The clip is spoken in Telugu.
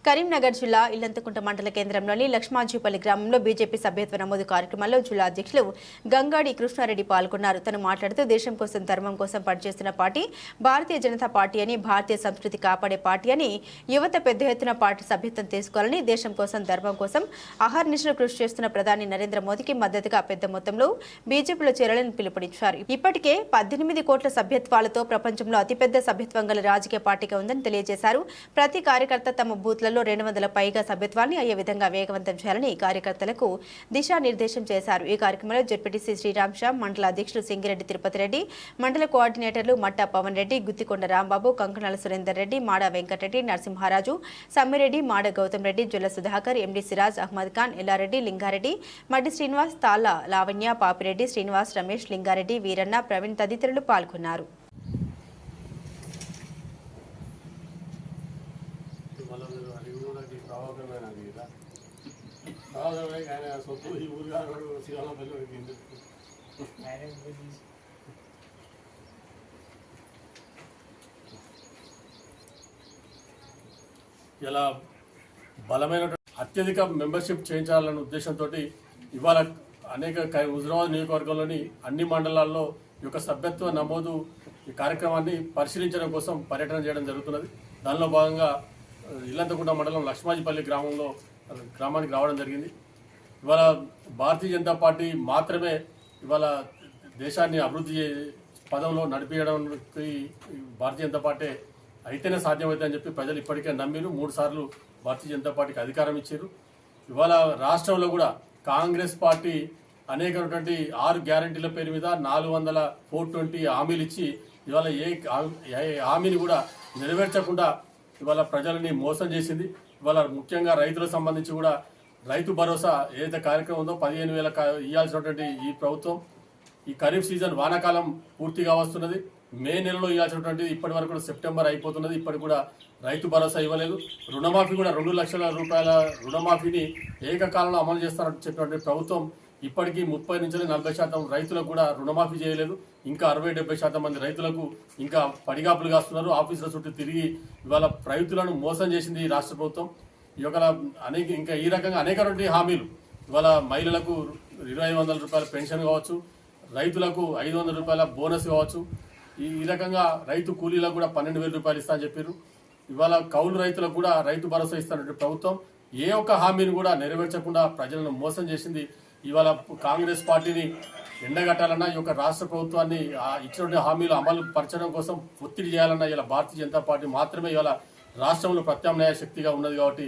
కరీంనగర్ జిల్లా ఇల్లంతకుంట మండల కేంద్రంలోని లక్ష్మాజీపల్లి గ్రామంలో బీజేపీ సభ్యత్వ నమోదు కార్యక్రమంలో జిల్లా అధ్యక్షులు గంగాడి కృష్ణారెడ్డి పాల్గొన్నారు. తను మాట్లాడుతూ దేశం కోసం ధర్మం కోసం పనిచేస్తున్న పార్టీ భారతీయ జనతా పార్టీ అని, భారతీయ సంస్కృతి కాపాడే పార్టీ అని, యువత పెద్ద ఎత్తున పార్టీ సభ్యత్వం తీసుకోవాలని, దేశం కోసం ధర్మం కోసం అహర్నిశలు కృషి చేస్తున్న ప్రధాని నరేంద్ర మోదీకి మద్దతుగా పెద్ద మొత్తంలో బీజేపీలో చేరాలని పిలుపునిచ్చారు. ఇప్పటికే 18 కోట్ల సభ్యత్వాలతో ప్రపంచంలో అతిపెద్ద సభ్యత్వం గల రాజకీయ పార్టీగా ఉందని తెలియజేశారు. ప్రతి కార్యకర్త తమ బూత్లలో 200 పైగా సభ్యత్వాన్ని అయ్యే విధంగా వేగవంతం చేయాలని కార్యకర్తలకు దిశానిర్దేశం చేశారు. ఈ కార్యక్రమంలో జెడ్పీటీసీ శ్రీరామ్ షా, మండల అధ్యక్షులు సింగిరెడ్డి తిరుపతి రెడ్డి, మండల కోఆర్డినేటర్లు మట్టా పవన్ రెడ్డి, గుత్తికొండ రాంబాబు, కంకణాల సురేందర్ రెడ్డి, మాడ వెంకటరెడ్డి, నరసింహారాజు, సమ్మిరెడ్డి, మాడ గౌతమ్ రెడ్డి, జొల్ల సుధాకర్, ఎండి సిరాజ్ అహ్మద్ ఖాన్, ఎల్లారెడ్డి, లింగారెడ్డి, మడ్డి శ్రీనివాస్, తాళ్ళ లావణ్య, పాపిరెడ్డి, శ్రీనివాస్, రమేష్, లింగారెడ్డి, వీరన్న, ప్రవీణ్ తదితరులు పాల్గొన్నారు. ఇలా బలమైన అత్యధిక మెంబర్షిప్ చేయించాలన్న ఉద్దేశంతో ఇవాళ అనేక హుజురాబాద్ నియోజకవర్గంలోని అన్ని మండలాల్లో ఈ యొక్క సభ్యత్వ నమోదు ఈ కార్యక్రమాన్ని పరిశీలించడం కోసం పర్యటన చేయడం జరుగుతున్నది. దానిలో భాగంగా ఇల్లంతకుంట మండలం లక్ష్మాజీపల్లి గ్రామానికి రావడం జరిగింది. ఇవాళ భారతీయ జనతా పార్టీ మాత్రమే ఇవాళ దేశాన్ని అభివృద్ధి పదంలో నడిపించడానికి భారతీయ జనతా పార్టీ అయితేనే సాధ్యమవుతుందని చెప్పి ప్రజలు ఇప్పటికే నమ్మిరు. 3 సార్లు భారతీయ జనతా పార్టీకి అధికారం ఇచ్చారు. ఇవాళ రాష్ట్రంలో కూడా కాంగ్రెస్ పార్టీ అనేకమైనటువంటి 6 గ్యారంటీల పేరు మీద 420 హామీలు ఇచ్చి ఇవాళ ఏ హామీని కూడా నెరవేర్చకుండా ఇవాళ ప్రజలని మోసం చేసింది. ఇవాళ ముఖ్యంగా రైతులకు సంబంధించి కూడా రైతు భరోసా ఏదైతే కార్యక్రమం ఉందో 15,000 ఇవ్వాల్సినటువంటి ఈ ప్రభుత్వం ఈ ఖరీఫ్ సీజన్ వానాకాలం పూర్తిగా వస్తున్నది. మే నెలలో ఇవ్వాల్సినటువంటి ఇప్పటి వరకు కూడా సెప్టెంబర్ అయిపోతున్నది. ఇప్పటికి కూడా రైతు భరోసా ఇవ్వలేదు. రుణమాఫీ కూడా 2 లక్షల రూపాయల రుణమాఫీని ఏకకాలంలో అమలు చేస్తారని చెప్పినటువంటి ప్రభుత్వం ఇప్పటికీ 30 నుంచి 40% రైతులకు కూడా రుణమాఫీ చేయలేదు. ఇంకా 60-70% మంది రైతులకు ఇంకా పడిగాపులు కాస్తున్నారు. ఆఫీసుల చుట్టూ తిరిగి ఇవాళ రైతులను మోసం చేసింది ఈ రాష్ట్ర ప్రభుత్వం. ఇంకా ఈ రకంగా అనేకటువంటి హామీలు ఇవాళ మహిళలకు 2,500 రూపాయల పెన్షన్ కావచ్చు, రైతులకు 500 రూపాయల బోనస్ కావచ్చు, ఈ రకంగా రైతు కూలీలకు కూడా 12,000 రూపాయలు ఇస్తా అని చెప్పారు. ఇవాళ కౌలు రైతులకు కూడా రైతు భరోసా ఇస్తున్నటువంటి ప్రభుత్వం ఏ ఒక్క హామీని కూడా నెరవేర్చకుండా ప్రజలను మోసం చేసింది. ఇవాళ కాంగ్రెస్ పార్టీని ఎండగట్టాలన్నా ఈ యొక్క రాష్ట్ర ప్రభుత్వాన్ని ఇచ్చినటువంటి హామీలు అమలు పరచడం కోసం ఒత్తిడి చేయాలన్నా ఇలా భారతీయ జనతా పార్టీ మాత్రమే ఇవాళ రాష్ట్రంలో ప్రత్యామ్నాయ శక్తిగా ఉన్నది. కాబట్టి